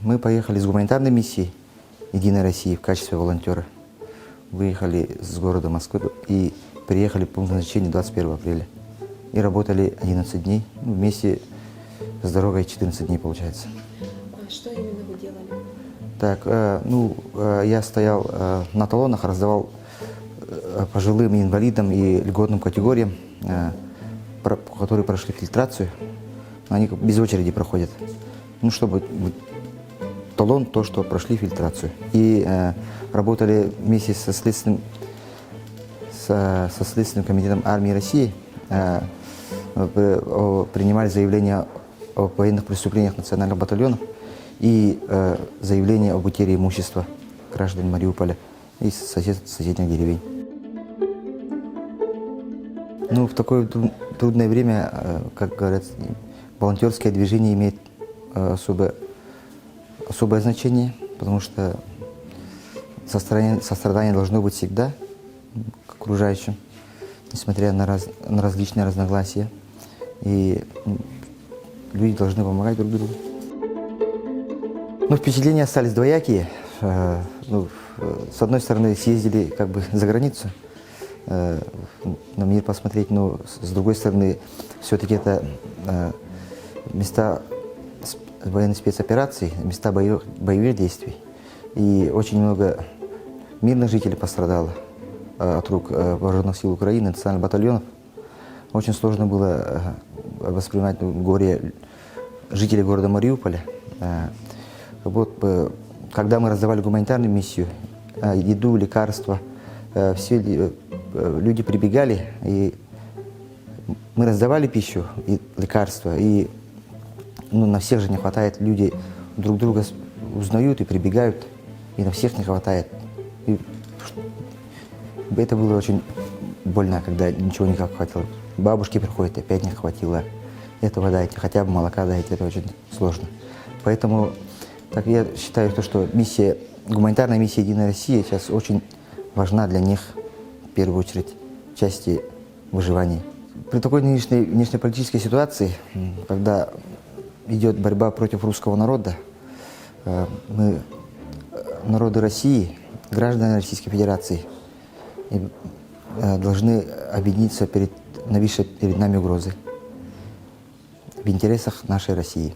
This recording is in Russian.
Мы поехали с гуманитарной миссией «Единой России» в качестве волонтера. Выехали с города Москвы и приехали в пункт назначения 21 апреля. И работали 11 дней, вместе с дорогой 14 дней получается. А что именно вы делали? Так, я стоял на талонах, раздавал пожилым инвалидам и льготным категориям, которые прошли фильтрацию. Они без очереди проходят. Чтобы талон, то, что прошли фильтрацию. И работали вместе со Следственным комитетом армии России, принимали заявления о военных преступлениях национальных батальонов и заявления об утере имущества граждан Мариуполя и соседних деревень. В такое трудное время, как говорят, волонтерское движение имеет особое значение, потому что сострадание должно быть всегда к окружающим, несмотря на различные разногласия. И люди должны помогать друг другу. Впечатления остались двоякие. С одной стороны, съездили за границу, на мир посмотреть, но с другой стороны, все-таки это места военной спецоперации, места боевых действий. И очень много мирных жителей пострадало от рук вооруженных сил Украины, национальных батальонов. Очень сложно было воспринимать горе жителей города Мариуполя. Когда мы раздавали гуманитарную миссию, еду, лекарства, все люди прибегали, и мы раздавали пищу и лекарства, и на всех же не хватает, люди друг друга узнают и прибегают, и на всех не хватает. И это было очень больно, когда ничего не хватило. Бабушки приходят, опять не хватило. Этого дайте, хотя бы молока дайте, это очень сложно. Поэтому я считаю, что гуманитарная миссия «Единой России» сейчас очень важна для них, в первую очередь, в части выживания. При такой нынешней внешнеполитической ситуации, когда идет борьба против русского народа, мы, народы России, граждане Российской Федерации, должны объединиться перед нависшей перед нами угрозой в интересах нашей России.